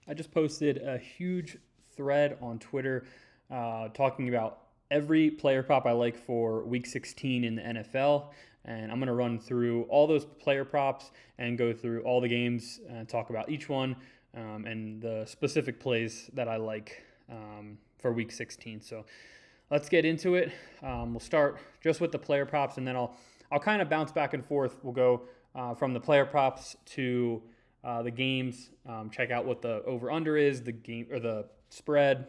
I just posted a huge thread on Twitter talking about every player prop I like for Week 16 in the NFL. And I'm going to run through all those player props and go through all the games and talk about each one and the specific plays that I like for Week 16. So let's get into it. We'll start just with the player props, and then I'll kind of bounce back and forth. We'll go from the player props to the games. Check out what the over/under is, the game or the spread.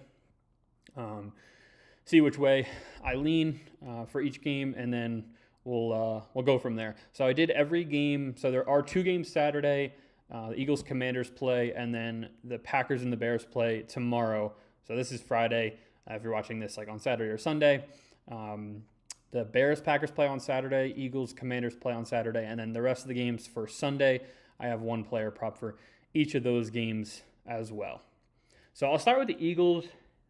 See which way I lean for each game, and then we'll go from there. So I did every game. So there are 2 games Saturday. The Eagles Commanders play, and then the Packers and the Bears play tomorrow. So this is Friday. If you're watching this like on Saturday or Sunday, the Bears Packers play on Saturday, Eagles Commanders play on Saturday, and then the rest of the games for Sunday. I have one player prop for each of those games as well. So I'll start with the Eagles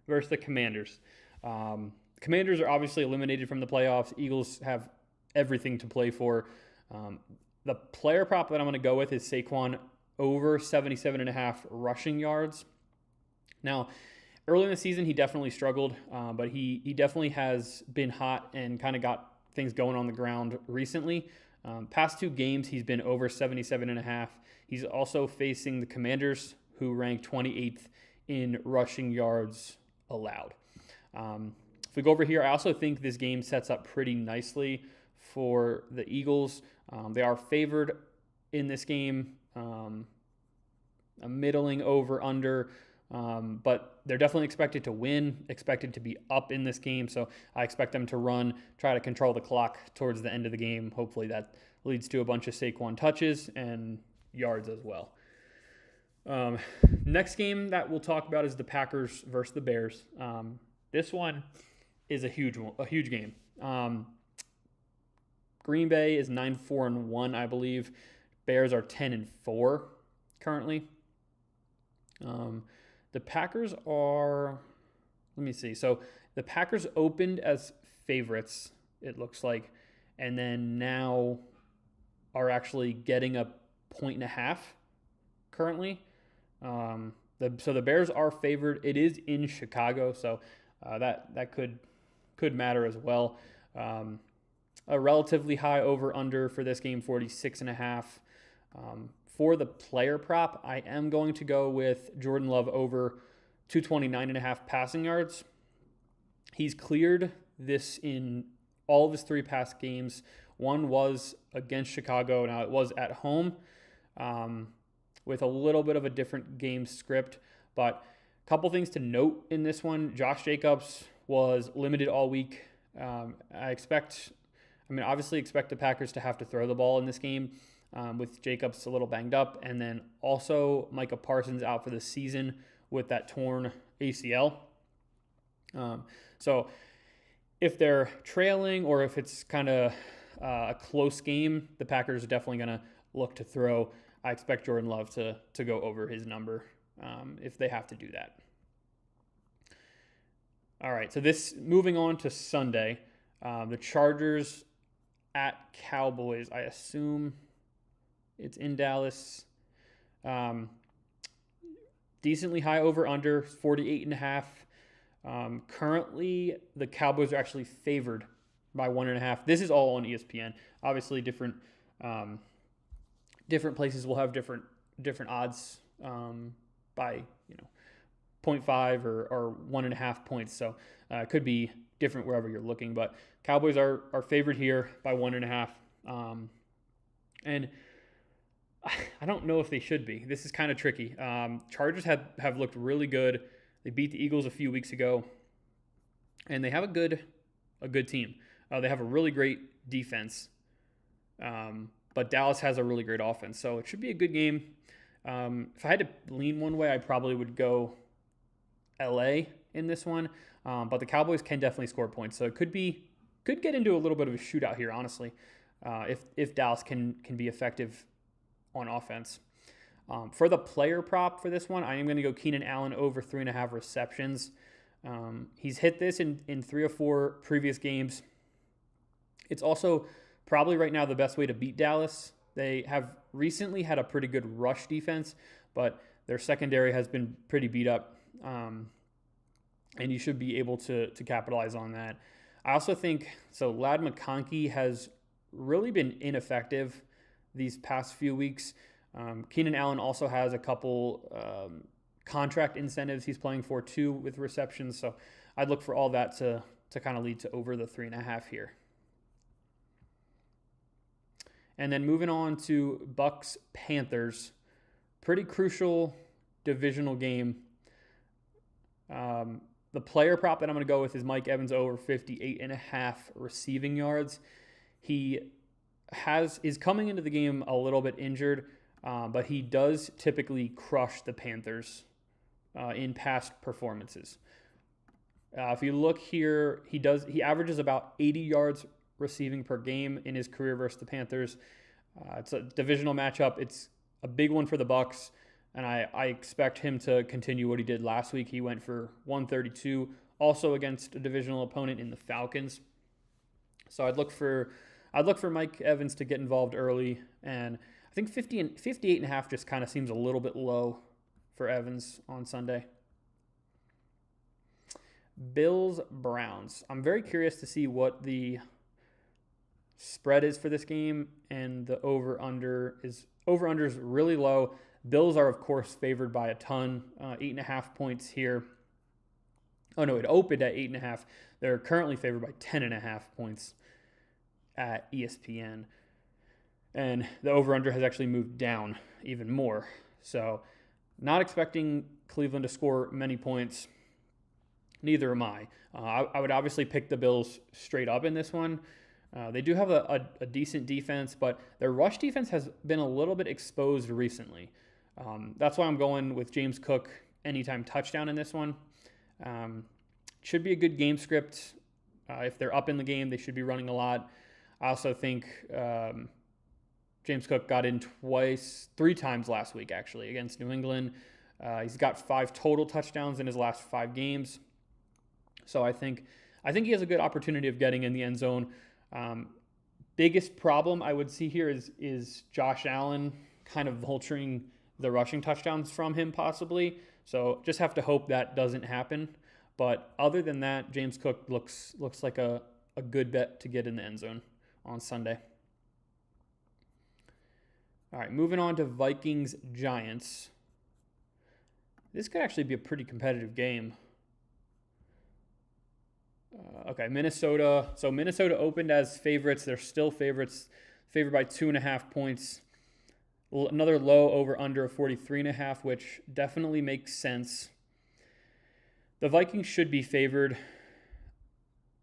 versus the Commanders. Commanders are obviously eliminated from the playoffs. Eagles have everything to play for. The player prop that I'm going to go with is Saquon over 77.5 rushing yards. Now, early in the season, he definitely struggled, but he definitely has been hot and kind of got things going on the ground recently. Past 2 games, he's been over 77.5. He's also facing the Commanders, who rank 28th in rushing yards allowed. If we go over here, I also think this game sets up pretty nicely for the Eagles. They are favored in this game, a middling over/under, but they're definitely expected to win, expected to be up in this game. So I expect them to run, try to control the clock towards the end of the game. Hopefully that leads to a bunch of Saquon touches and yards as well. Next game that we'll talk about is the Packers versus the Bears. This one is a huge game. Green Bay is 9-4-1, I believe. Bears are 10-4 currently. The Packers are, let me see. So the Packers opened as favorites, it looks like, and then now are actually getting a 1.5 currently. So the Bears are favored. It is in Chicago, so that could matter as well. A relatively high over/under for this game, 46.5. For the player prop, I am going to go with Jordan Love over 229.5 passing yards. He's cleared this in all of his 3 past games. One was against Chicago. Now it was at home with a little bit of a different game script. But a couple things to note in this one. Josh Jacobs was limited all week. Obviously expect the Packers to have to throw the ball in this game with Jacobs a little banged up. And then also Micah Parsons out for the season with that torn ACL. So if they're trailing or if it's kind of a close game, the Packers are definitely going to look to throw. I expect Jordan Love to go over his number if they have to do that. All right, so moving on to Sunday, the Chargers at Cowboys. I assume it's in Dallas. Decently high over/under, 48.5. Currently, the Cowboys are actually favored by 1.5. This is all on ESPN. Obviously, different places will have different odds by 0.5 or 1.5 points. So it could be different wherever you're looking. But Cowboys are favored here by 1.5. And I don't know if they should be. This is kind of tricky. Chargers have looked really good. They beat the Eagles a few weeks ago, and they have a good team. They have a really great defense, but Dallas has a really great offense, so it should be a good game. If I had to lean one way, I probably would go LA in this one, but the Cowboys can definitely score points, so it could get into a little bit of a shootout here, honestly, if Dallas can be effective on offense. For the player prop for this one, I am going to go Keenan Allen over 3.5 receptions. He's hit this in 3 or 4 previous games. It's also probably right now the best way to beat Dallas. They have recently had a pretty good rush defense, but their secondary has been pretty beat up, and you should be able to capitalize on that. I also think, so Ladd McConkey has really been ineffective these past few weeks. Keenan Allen also has a couple contract incentives he's playing for too with receptions, so I'd look for all that to kind of lead to over the 3.5 here. And then moving on to Bucks Panthers, pretty crucial divisional game. The player prop that I'm going to go with is Mike Evans over 58.5 receiving yards. He is coming into the game a little bit injured, but he does typically crush the Panthers in past performances. If you look here, he averages about 80 yards receiving per game in his career versus the Panthers. It's a divisional matchup. It's a big one for the Bucks, and I expect him to continue what he did last week. He went for 132, also against a divisional opponent in the Falcons. So I'd look for Mike Evans to get involved early, and I think 58.5 just kind of seems a little bit low for Evans on Sunday. Bills Browns. I'm very curious to see what the spread is for this game, and the over-under is really low. Bills are, of course, favored by a ton, 8.5 points here. Oh, no, it opened at 8.5. They're currently favored by 10.5 points at ESPN. And the over-under has actually moved down even more. So not expecting Cleveland to score many points. Neither am I. I would obviously pick the Bills straight up in this one. They do have a decent defense, but their rush defense has been a little bit exposed recently. That's why I'm going with James Cook anytime touchdown in this one. Should be a good game script. If they're up in the game, they should be running a lot. I also think James Cook got in 3 times last week, actually, against New England. He's got 5 total touchdowns in his last 5 games. So I think he has a good opportunity of getting in the end zone. Biggest problem I would see here is Josh Allen kind of vulturing the rushing touchdowns from him possibly. So just have to hope that doesn't happen. But other than that, James Cook looks like a good bet to get in the end zone on Sunday. All right, moving on to Vikings-Giants. This could actually be a pretty competitive game. Okay, Minnesota. So Minnesota opened as favorites. They're still favorites, favored by 2.5 points. Another low over-under of 43.5, which definitely makes sense. The Vikings should be favored.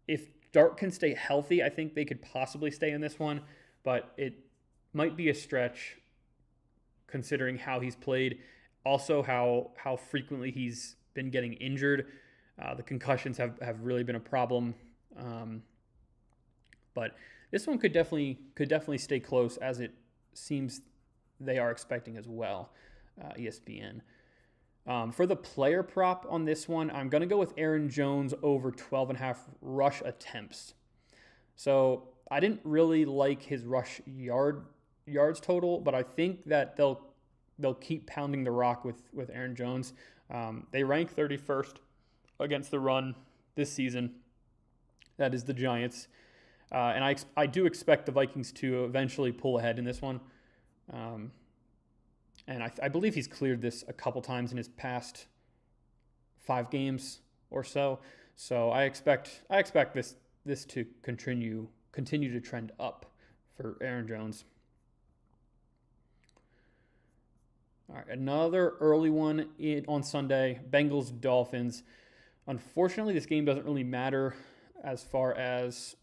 If Dart can stay healthy, I think they could possibly stay in this one, but it might be a stretch considering how he's played. Also, how frequently he's been getting injured. The concussions have really been a problem. But this one could definitely stay close, as it seems they are expecting as well, ESPN. For the player prop on this one, I'm going to go with Aaron Jones over 12.5 rush attempts. So I didn't really like his rush yards total, but I think that they'll keep pounding the rock with Aaron Jones. They rank 31st against the run this season. That is the Giants. And I do expect the Vikings to eventually pull ahead in this one. And I believe he's cleared this a couple times in his past 5 games or so. So I expect this to continue to trend up for Aaron Jones. All right, another early one on Sunday, Bengals-Dolphins. Unfortunately, this game doesn't really matter as far as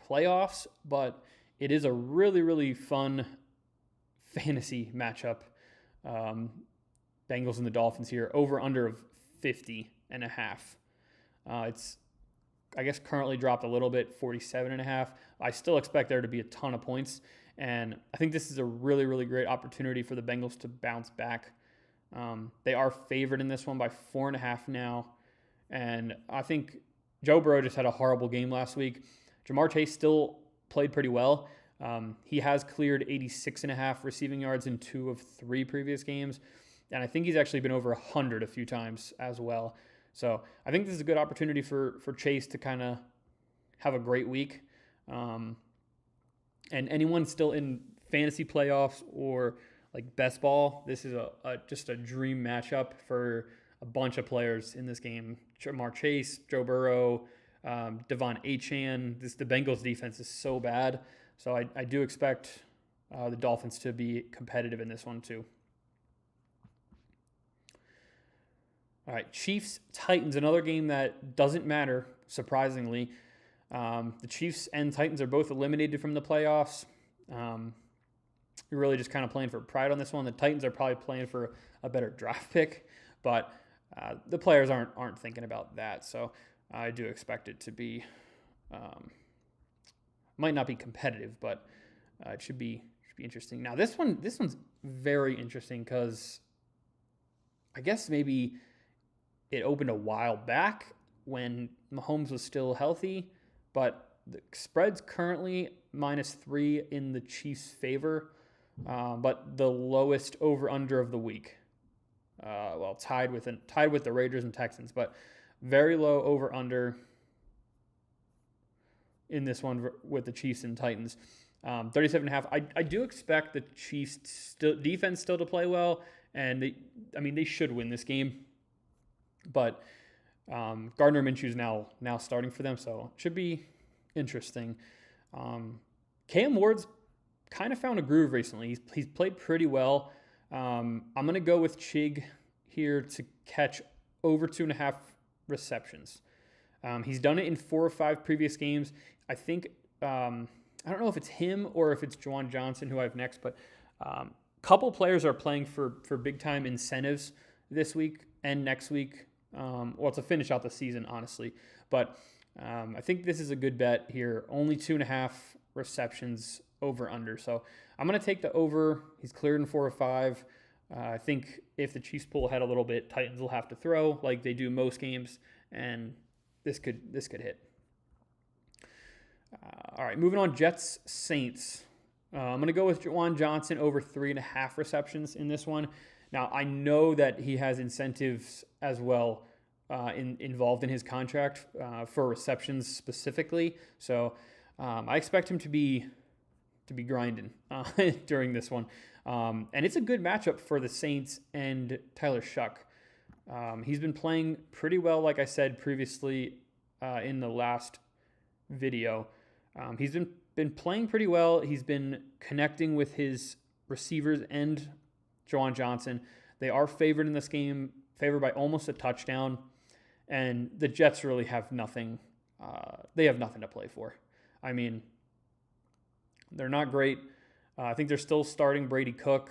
playoffs, but it is a really, really fun fantasy matchup. Bengals and the Dolphins here, over under of 50.5. It's, I guess, currently dropped a little bit, 47.5. I still expect there to be a ton of points, and I think this is a really, really great opportunity for the Bengals to bounce back. They are favored in this one by 4.5 now, and I think Joe Burrow just had a horrible game last week. Jamar Chase still played pretty well, He has cleared 86.5 receiving yards in 2 of 3 previous games. And I think he's actually been over 100 a few times as well. So I think this is a good opportunity for Chase to kind of have a great week. And anyone still in fantasy playoffs or like best ball, this is just a dream matchup for a bunch of players in this game. Jamar Chase, Joe Burrow, Devon Achane. The Bengals defense is so bad. So I do expect the Dolphins to be competitive in this one too. All right, Chiefs-Titans, another game that doesn't matter, surprisingly. The Chiefs and Titans are both eliminated from the playoffs. You're really just kind of playing for pride on this one. The Titans are probably playing for a better draft pick, but the players aren't thinking about that. So I do expect it to be, might not be competitive, but it should be interesting. Now this one's very interesting because I guess maybe it opened a while back when Mahomes was still healthy, but the spread's currently -3 in the Chiefs' favor, but the lowest over/under of the week. Tied with the Raiders and Texans, but very low over/under in this one with the Chiefs and Titans. 37.5. I do expect the Chiefs defense still to play well, and they should win this game. But Gardner Minshew's now starting for them, so it should be interesting. Cam Ward's kind of found a groove recently. He's played pretty well. I'm going to go with Chig here to catch over 2.5 receptions. He's done it in 4 or 5 previous games. I think, I don't know if it's him or if it's Juwan Johnson who I have next, but a couple players are playing for big-time incentives this week and next week. To finish out the season, honestly. But I think this is a good bet here. Only 2.5 receptions over/under. So I'm going to take the over. He's cleared in 4 or 5. I think if the Chiefs pull ahead a little bit, Titans will have to throw like they do most games, and this could hit. All right, moving on. Jets Saints. I'm going to go with Juwan Johnson over 3.5 receptions in this one. Now, I know that he has incentives as well involved in his contract for receptions specifically. So I expect him to be grinding during this one. And it's a good matchup for the Saints and Tyler Shuck. He's been playing pretty well, like I said previously in the last video. He's been playing pretty well. He's been connecting with his receivers and Juwan Johnson. They are favored in this game, favored by almost a touchdown, and the Jets really have nothing. They have nothing to play for. I mean, they're not great. I think they're still starting Brady Cook,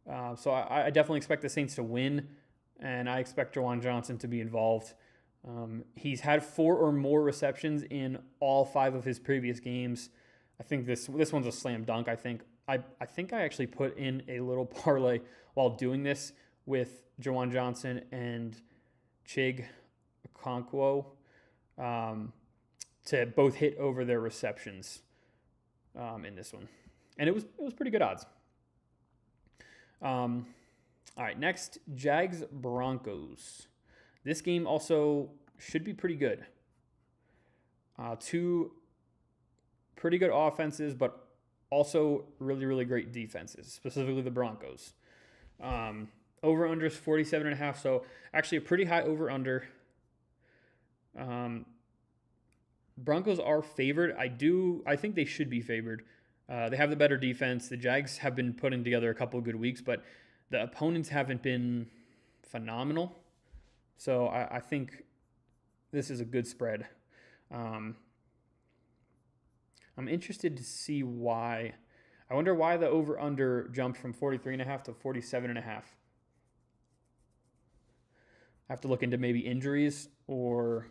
so I definitely expect the Saints to win, and I expect Juwan Johnson to be involved. He's had 4 or more receptions in all 5 of his previous games. I think this one's a slam dunk. I think I actually put in a little parlay while doing this with Juwan Johnson and Chig Okonkwo to both hit over their receptions in this one, and it was pretty good odds. All right, next, Jags Broncos. This game also should be pretty good. 2 pretty good offenses, but also really, really great defenses, specifically the Broncos. Over-under is 47.5, so actually a pretty high over-under. Broncos are favored. I think they should be favored. They have the better defense. The Jags have been putting together a couple of good weeks, but the opponents haven't been phenomenal. So I think this is a good spread. I'm interested to see why. I wonder why the over-under jumped from 43.5 to 47.5. I have to look into maybe injuries, or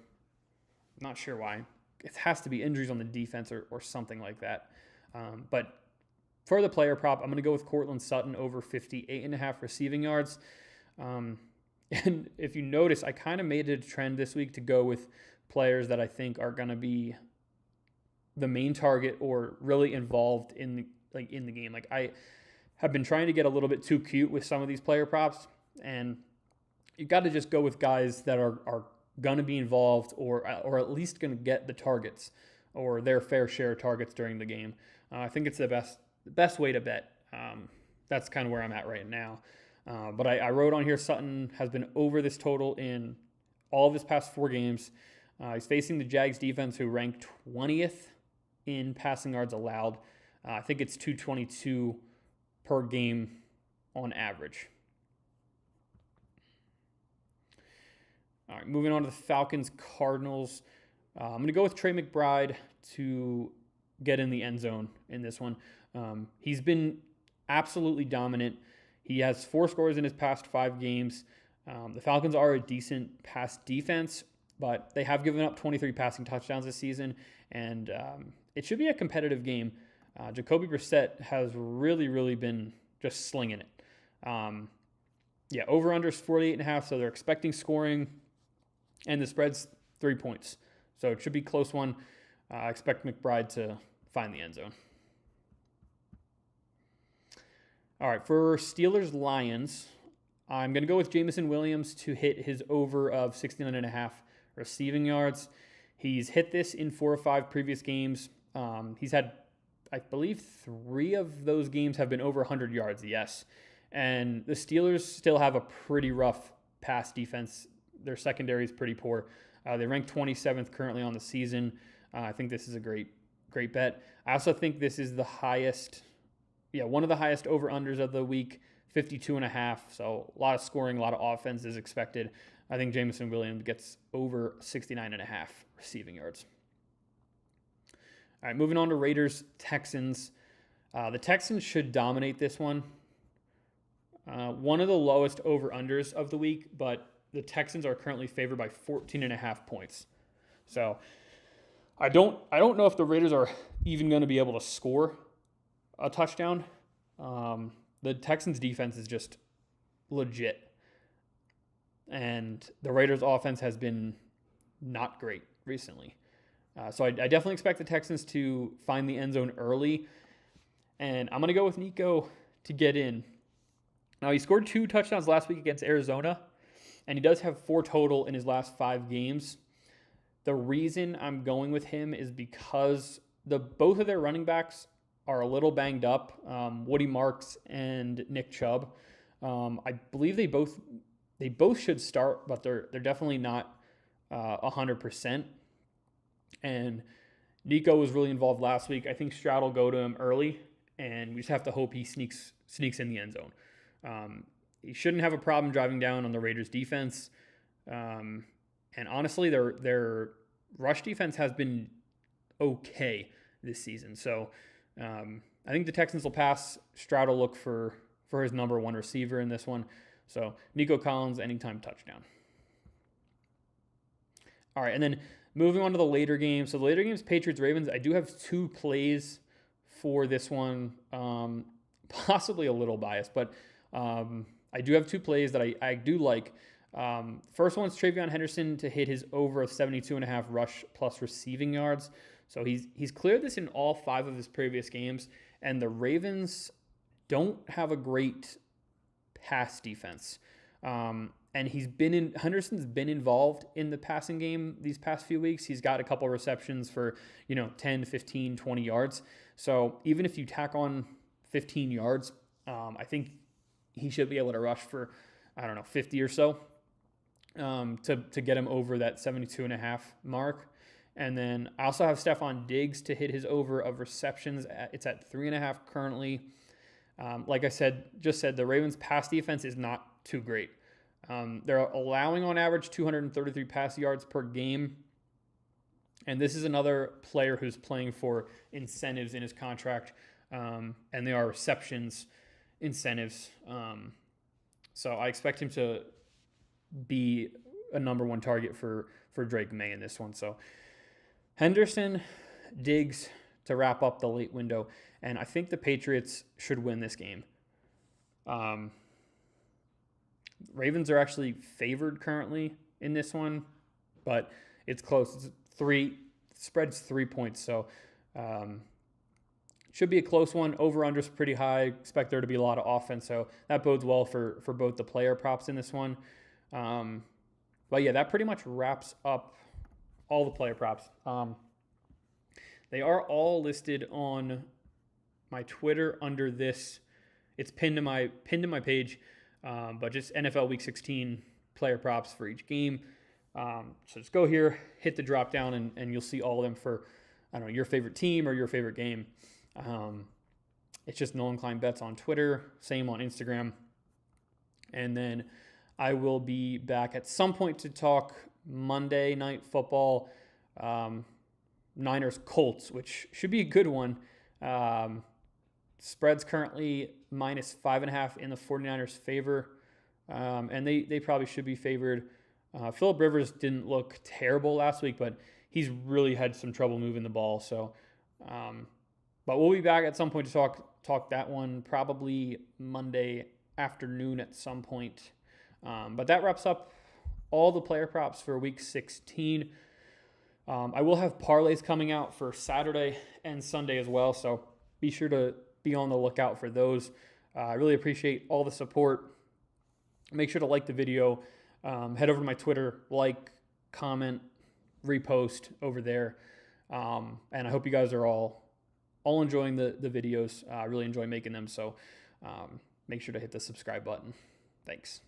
I'm not sure why. It has to be injuries on the defense or something like that. But for the player prop, I'm going to go with Courtland Sutton over 58.5 receiving yards. And if you notice, I kind of made it a trend this week to go with players that I think are going to be the main target or really involved in the game. Like, I have been trying to get a little bit too cute with some of these player props, and you got to just go with guys that are going to be involved or at least going to get the targets or their fair share of targets during the game. I think it's the best way to bet. That's kind of where I'm at right now. But I wrote on here Sutton has been over this total in all of his past 4 games. He's facing the Jags defense, who ranked 20th in passing yards allowed. I think it's 222 per game on average. All right, moving on to the Falcons-Cardinals. I'm going to go with Trey McBride to get in the end zone in this one. He's been absolutely dominant. He has 4 scores in his past 5 games. The Falcons are a decent pass defense, but they have given up 23 passing touchdowns this season, and it should be a competitive game. Jacoby Brissett has really, really been just slinging it. Over-under is 48.5, so they're expecting scoring, and the spread's 3 points. So it should be a close one. I expect McBride to find the end zone. All right, for Steelers-Lions, I'm going to go with Jameson Williams to hit his over of 69.5 receiving yards. He's hit this in 4 or 5 previous games. He's had, I believe, 3 of those games have been over 100 yards, yes. And the Steelers still have a pretty rough pass defense. Their secondary is pretty poor. They rank 27th currently on the season. I think this is a great bet. I also think this is the highest, one of the highest over-unders of the week, 52.5. So a lot of scoring, a lot of offense is expected. I think Jameson Williams gets over 69.5 receiving yards. All right, moving on to Raiders-Texans. The Texans should dominate this one. One of the lowest over-unders of the week, but the Texans are currently favored by 14.5 points. So I don't know if the Raiders are even going to be able to score a touchdown. The Texans defense is just legit. And the Raiders offense has been not great recently. So I definitely expect the Texans to find the end zone early. And I'm going to go with Nico to get in. Now, he scored 2 touchdowns last week against Arizona, and he does have 4 total in his last 5 games. The reason I'm going with him is because both of their running backs are a little banged up, Woody Marks and Nick Chubb. I believe they both should start, but they're definitely not 100%. And Nico was really involved last week. I think Stroud will go to him early, and we just have to hope he sneaks in the end zone. He shouldn't have a problem driving down on the Raiders defense. And honestly, their rush defense has been okay this season. So I think the Texans will pass. Stroud will look for his number 1 receiver in this one. So Nico Collins, anytime touchdown. All right, and then moving on to the later games. So the later games, Patriots-Ravens, I do have 2 plays for this one. Possibly a little biased, but I do have 2 plays that I do like. First one's Travion Henderson to hit his over of 72.5 rush plus receiving yards. So he's cleared this in all 5 of his previous games, and the Ravens don't have a great pass defense. And Henderson's been involved in the passing game these past few weeks. He's got a couple receptions for, 10, 15, 20 yards. So even if you tack on 15 yards, I think he should be able to rush for, 50 or so to get him over that 72.5 mark. And then I also have Stephon Diggs to hit his over of receptions. It's at 3.5 currently. Like I said, the Ravens' pass defense is not too great. They're allowing on average 233 pass yards per game. And this is another player who's playing for incentives in his contract. And they are receptions incentives. So I expect him to be a number 1 target for Drake May in this one. So Henderson, Diggs to wrap up the late window. And I think the Patriots should win this game. Ravens are actually favored currently in this one, but it's close. Spread's 3 points. So Should be a close one. Over-under is pretty high. Expect there to be a lot of offense, so that bodes well for both the player props in this one. But yeah, that pretty much wraps up all the player props. They are all listed on my Twitter under this. It's pinned to my page, but just NFL Week 16 player props for each game. So just go here, hit the drop down, and you'll see all of them for, I don't know, your favorite team or your favorite game. It's just Nolan Klein Bets on Twitter, same on Instagram. And then I will be back at some point to talk Monday Night Football, Niners Colts, which should be a good one. Spread's currently -5.5 in the 49ers' favor, and they probably should be favored. Phillip Rivers didn't look terrible last week, but he's really had some trouble moving the ball. So, but we'll be back at some point to talk that one, probably Monday afternoon at some point. But that wraps up all the player props for Week 16. I will have parlays coming out for Saturday and Sunday as well, so be sure to be on the lookout for those. I really appreciate all the support. Make sure to like the video. Head over to my Twitter, like, comment, repost over there. And I hope you guys are all enjoying the videos. I really enjoy making them, so make sure to hit the subscribe button. Thanks.